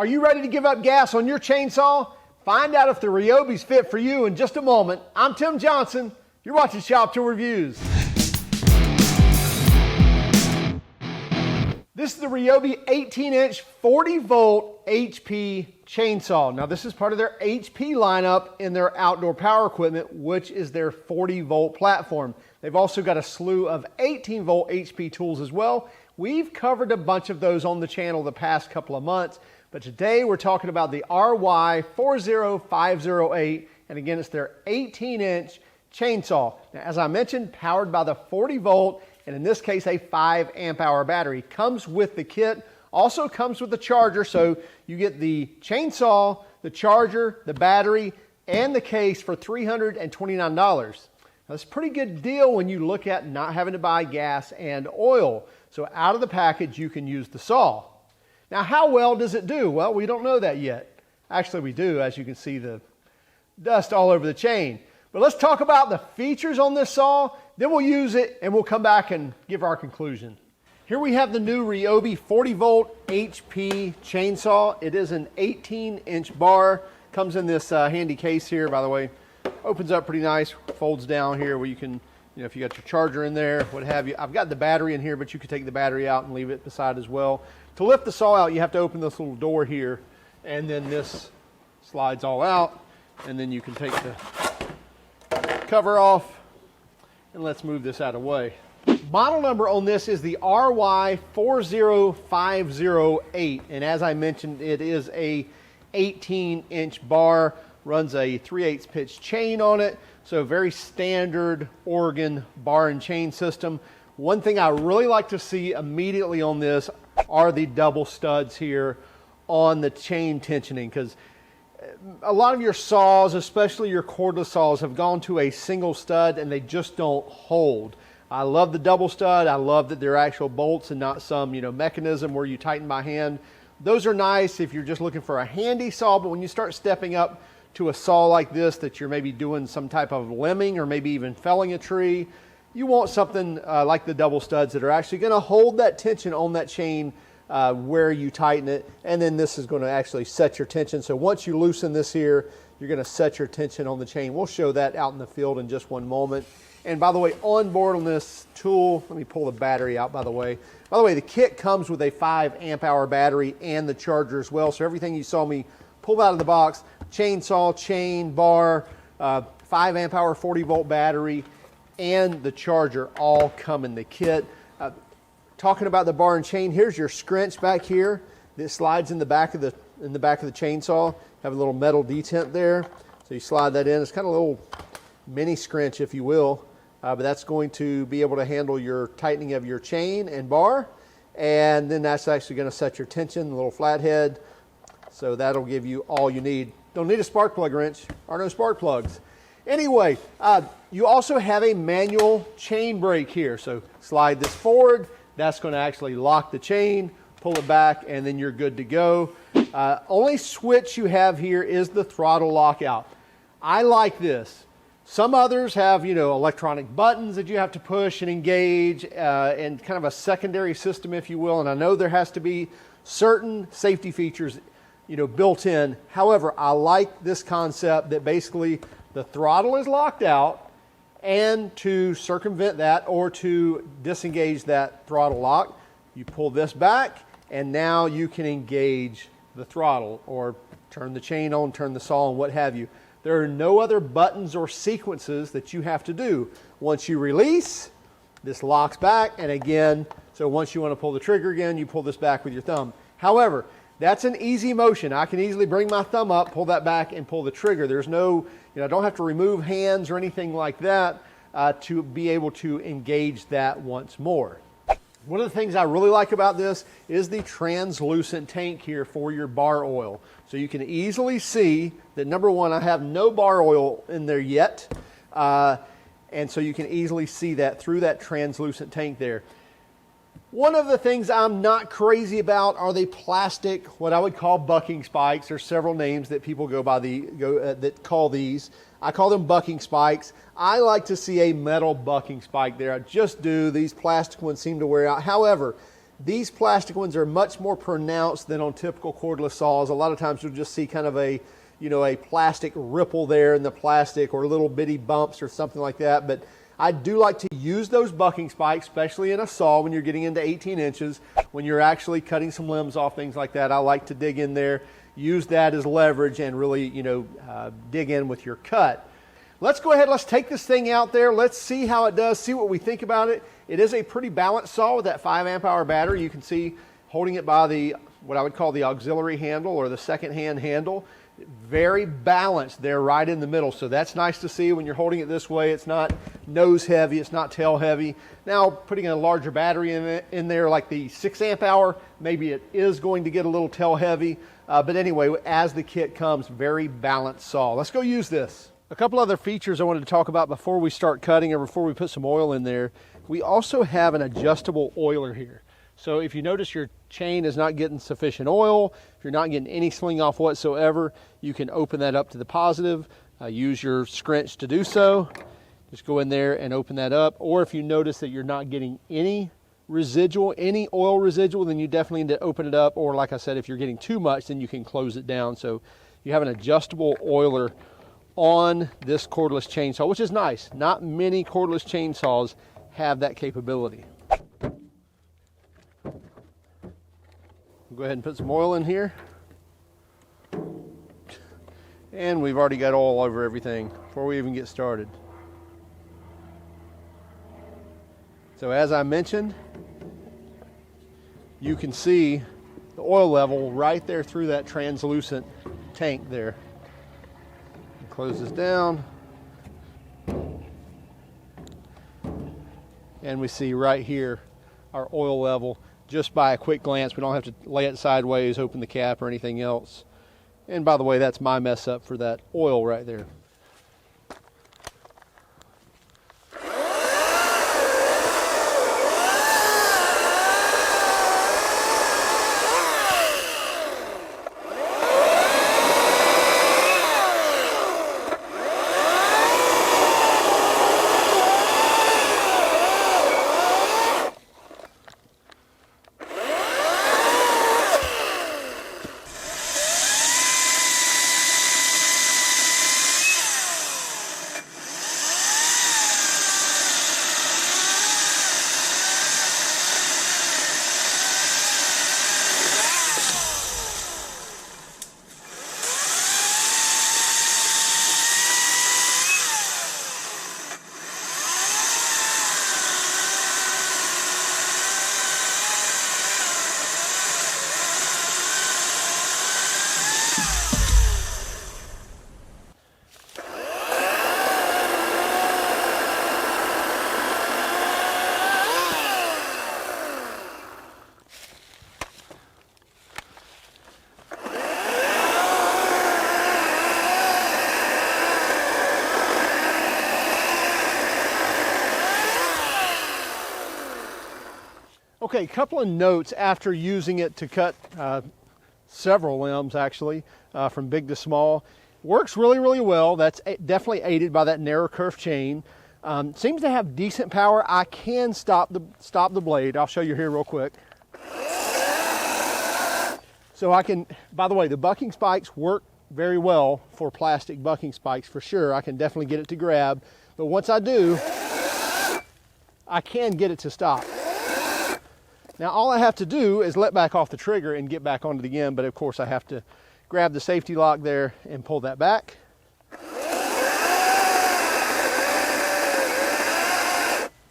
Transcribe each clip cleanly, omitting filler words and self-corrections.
Are you ready to give up gas on your chainsaw? Find out if the Ryobi's fit for you in just a moment. I'm Tim Johnson. You're watching Shop Tool Reviews. This is the Ryobi 18-inch 40-volt HP chainsaw. Now this is part of their HP lineup in their outdoor power equipment, which is their 40-volt platform. They've also got a slew of 18-volt HP tools as well. We've covered a bunch of those on the channel the past couple of months, but today we're talking about the RY40508, and again, it's their 18-inch chainsaw. Now, as I mentioned, powered by the 40-volt, and in this case, a 5 amp hour battery. Comes with the kit, also comes with the charger, so you get the chainsaw, the charger, the battery, and the case for $329. Now, that's a pretty good deal when you look at not having to buy gas and oil. So out of the package, you can use the saw. Now, how well does it do? Well, we don't know that yet. Actually, we do, as you can see the dust all over the chain. But let's talk about the features on this saw, then we'll use it and we'll come back and give our conclusion. Here we have the new Ryobi 40-volt HP chainsaw. It is an 18-inch bar. Comes in this handy case here, by the way. Opens up pretty nice, folds down here where you can, if you got your charger in there, what have you. I've got the battery in here, but you could take the battery out and leave it beside as well. To lift the saw out, you have to open this little door here, and then this slides all out, and then you can take the cover off, and let's move this out of the way. Model number on this is the RY40508, and as I mentioned, it is a 18-inch bar, runs a 3/8 pitch chain on it, so very standard Oregon bar and chain system. One thing I really like to see immediately on this are the double studs here on the chain tensioning, because a lot of your saws, especially your cordless saws, have gone to a single stud and they just don't hold. I love the double stud. I love that they're actual bolts and not some mechanism where you tighten by hand. Those are nice if you're just looking for a handy saw, but when you start stepping up to a saw like this that you're maybe doing some type of limbing or maybe even felling a tree, you want something like the double studs that are actually going to hold that tension on that chain where you tighten it, and then this is going to actually set your tension. So once you loosen this here, you're going to set your tension on the chain. We'll show that out in the field in just one moment. And by the way, on board on this tool, let me pull the battery out by the way. By the way, the kit comes with a 5 amp hour battery and the charger as well. So everything you saw me pull out of the box, chainsaw, chain, bar, 5 amp hour 40-volt battery, and the charger all come in the kit. Talking about the bar and chain, here's your scrunch back here. This slides in the back of the chainsaw. Have a little metal detent there, so you slide that in. It's kind of a little mini scrunch, if you will, but that's going to be able to handle your tightening of your chain and bar, and then that's actually going to set your tension. A little flathead, so that'll give you all you need. Don't need a spark plug wrench. Are no spark plugs. Anyway, you also have a manual chain brake here, so slide this forward. That's going to actually lock the chain, pull it back, and then you're good to go. Only switch you have here is the throttle lockout. I like this. Some others have, electronic buttons that you have to push and engage, and kind of a secondary system, if you will. And I know there has to be certain safety features, built in. However, I like this concept that basically the throttle is locked out, and to circumvent that or to disengage that throttle lock, you pull this back and now you can engage the throttle or turn the chain on, turn the saw on, what have you. There are no other buttons or sequences that you have to do. Once you release, this locks back, and again, so once you want to pull the trigger again, you pull this back with your thumb. However, that's an easy motion. I can easily bring my thumb up, pull that back, and pull the trigger. There's no, I don't have to remove hands or anything like that to be able to engage that once more. One of the things I really like about this is the translucent tank here for your bar oil. So you can easily see that, number one, I have no bar oil in there yet. And so you can easily see that through that translucent tank there. One of the things I'm not crazy about are the plastic, what I would call bucking spikes. There's several names that people go by that call these. I call them bucking spikes. I like to see a metal bucking spike there. I just do. These plastic ones seem to wear out. However, These plastic ones are much more pronounced than on typical cordless saws. A lot of times you'll just see kind of a, a plastic ripple there in the plastic, or little bitty bumps or something like that. But I do like to use those bucking spikes, especially in a saw when you're getting into 18 inches, when you're actually cutting some limbs off, things like that. I like to dig in there, use that as leverage, and really, dig in with your cut. Let's go ahead, let's take this thing out there. Let's see how it does, see what we think about it. It is a pretty balanced saw with that 5 amp hour battery. You can see holding it by the, what I would call the auxiliary handle, or the second hand handle. Very balanced there right in the middle. So that's nice to see when you're holding it this way. It's not nose heavy, it's not tail heavy. Now putting a larger battery in there like the 6 amp hour, maybe it is going to get a little tail heavy. But anyway, as the kit comes, very balanced saw. Let's go use this. A couple other features I wanted to talk about before we start cutting, or before we put some oil in there. We also have an adjustable oiler here. So if you notice your chain is not getting sufficient oil, if you're not getting any sling off whatsoever, you can open that up to the positive. Use your scrunch to do so. Just go in there and open that up. Or if you notice that you're not getting any residual, any oil residual, then you definitely need to open it up. Or like I said, if you're getting too much, then you can close it down. So you have an adjustable oiler on this cordless chainsaw, which is nice. Not many cordless chainsaws have that capability. Go ahead and put some oil in here. And we've already got oil over everything before we even get started. So as I mentioned, you can see the oil level right there through that translucent tank there. Close this down. And we see right here our oil level just by a quick glance. We don't have to lay it sideways, open the cap or anything else. And by the way, that's my mess up for that oil right there. Okay, a couple of notes after using it to cut several limbs actually, from big to small. Works really, really well. That's definitely aided by that narrow kerf chain. Seems to have decent power. I can stop the blade. I'll show you here real quick. So I can, by the way, the bucking spikes work very well for plastic bucking spikes for sure. I can definitely get it to grab, but once I do, I can get it to stop. Now all I have to do is let back off the trigger and get back on it again, but of course I have to grab the safety lock there and pull that back.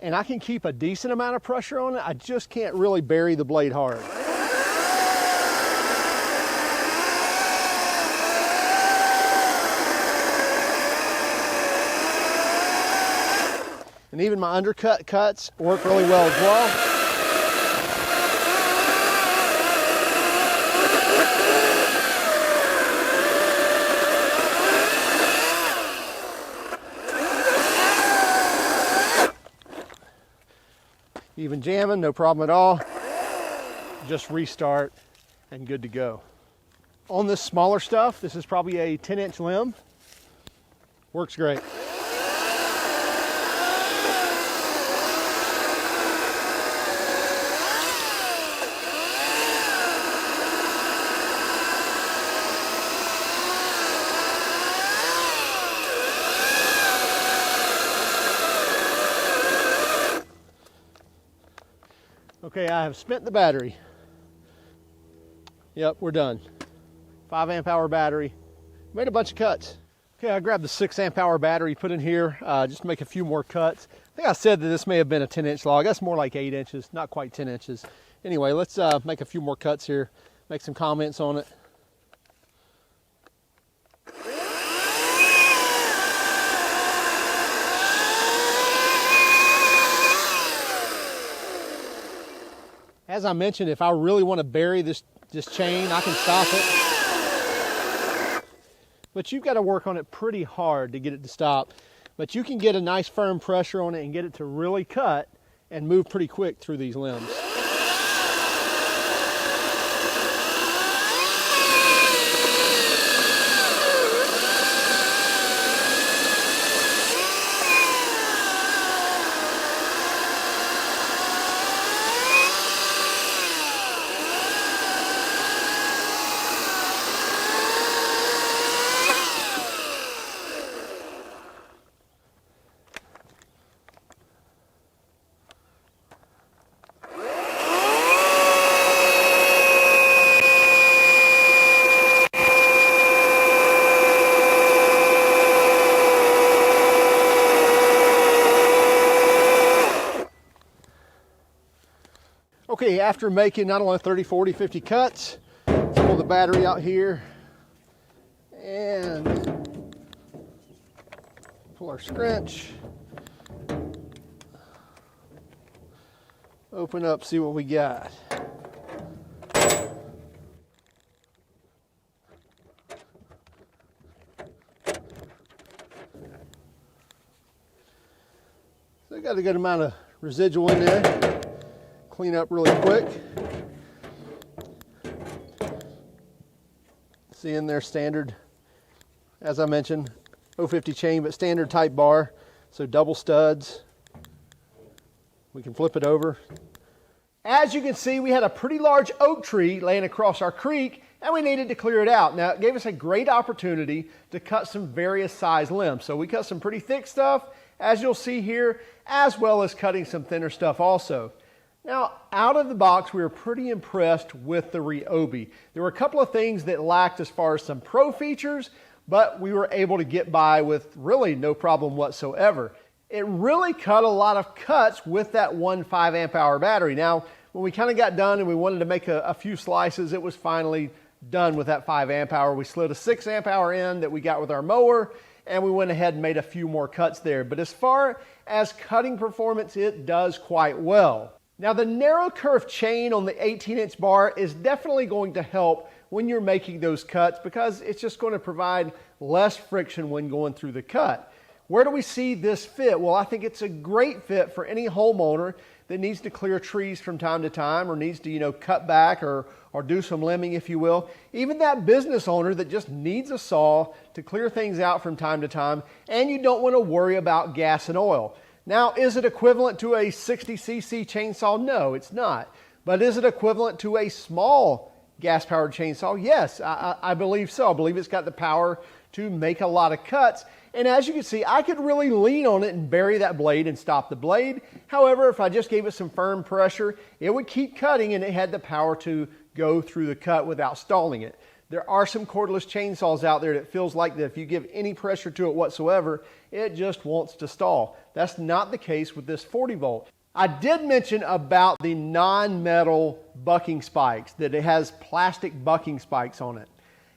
And I can keep a decent amount of pressure on it. I just can't really bury the blade hard. And even my undercut cuts work really well as well. Even jamming, no problem at all. Just restart and good to go. On this smaller stuff, this is probably a 10-inch limb. Works great. Okay, I have spent the battery. Yep, we're done. 5 amp hour battery. Made a bunch of cuts. Okay, I grabbed the 6 amp hour battery, put in here just to make a few more cuts. I think I said that this may have been a 10-inch log. That's more like 8 inches, not quite 10 inches. Anyway, let's make a few more cuts here, make some comments on it. As I mentioned, if I really want to bury this chain, I can stop it. But you've got to work on it pretty hard to get it to stop. But you can get a nice firm pressure on it and get it to really cut and move pretty quick through these limbs. Okay, after making not only 30, 40, 50 cuts, let's pull the battery out here and pull our scrunch. Open up, see what we got. So I got a good amount of residual in there. Clean up really quick. See in there standard, as I mentioned, 050 chain, but standard type bar. So double studs. We can flip it over. As you can see, we had a pretty large oak tree laying across our creek and we needed to clear it out. Now, it gave us a great opportunity to cut some various size limbs. So we cut some pretty thick stuff, as you'll see here, as well as cutting some thinner stuff also. Now, out of the box, we were pretty impressed with the Ryobi. There were a couple of things that lacked as far as some pro features, but we were able to get by with really no problem whatsoever. It really cut a lot of cuts with that one 5 amp hour battery. Now, when we kind of got done and we wanted to make a few slices, it was finally done with that 5 amp hour. We slid a 6 amp hour in that we got with our mower, and we went ahead and made a few more cuts there. But as far as cutting performance, it does quite well. Now, the narrow curved chain on the 18-inch bar is definitely going to help when you're making those cuts because it's just going to provide less friction when going through the cut. Where do we see this fit? Well, I think it's a great fit for any homeowner that needs to clear trees from time to time or needs to, cut back or do some limbing, if you will. Even that business owner that just needs a saw to clear things out from time to time, and you don't want to worry about gas and oil. Now, is it equivalent to a 60cc chainsaw? No, it's not. But is it equivalent to a small gas-powered chainsaw? Yes, I believe so. I believe it's got the power to make a lot of cuts. And as you can see, I could really lean on it and bury that blade and stop the blade. However, if I just gave it some firm pressure, it would keep cutting and it had the power to go through the cut without stalling it. There are some cordless chainsaws out there that feels like that if you give any pressure to it whatsoever, it just wants to stall. That's not the case with this 40 volt. I did mention about the non-metal bucking spikes, that it has plastic bucking spikes on it.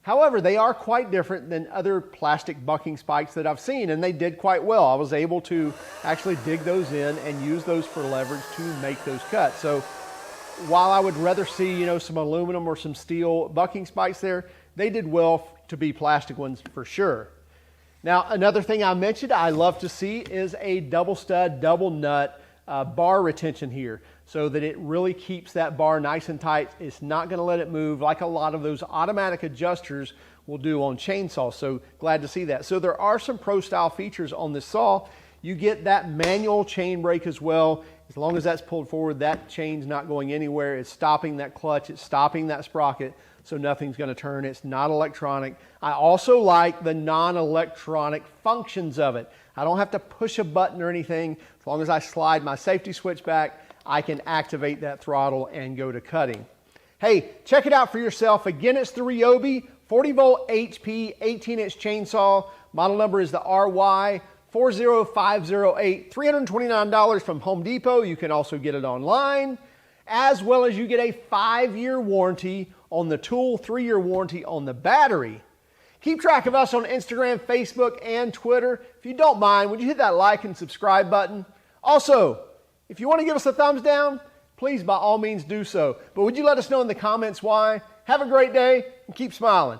However, they are quite different than other plastic bucking spikes that I've seen, and they did quite well. I was able to actually dig those in and use those for leverage to make those cuts. So while I would rather see, some aluminum or some steel bucking spikes there, they did well to be plastic ones for sure. Now, another thing I mentioned I love to see is a double stud, double nut bar retention here so that it really keeps that bar nice and tight. It's not going to let it move like a lot of those automatic adjusters will do on chainsaws. So glad to see that. So there are some pro style features on this saw. You get that manual chain brake as well. As long as that's pulled forward, that chain's not going anywhere. It's stopping that clutch. It's stopping that sprocket, so nothing's going to turn. It's not electronic. I also like the non-electronic functions of it. I don't have to push a button or anything. As long as I slide my safety switch back, I can activate that throttle and go to cutting. Hey, check it out for yourself. Again, it's the Ryobi 40-volt HP 18-inch chainsaw. Model number is the RY40508. $329 from Home Depot. You can also get it online, as well as you get a 5-year warranty on the tool, 3-year warranty on the battery. Keep track of us on Instagram, Facebook, and Twitter. If you don't mind, would you hit that like and subscribe button? Also, if you want to give us a thumbs down, please by all means do so. But would you let us know in the comments why? Have a great day and keep smiling.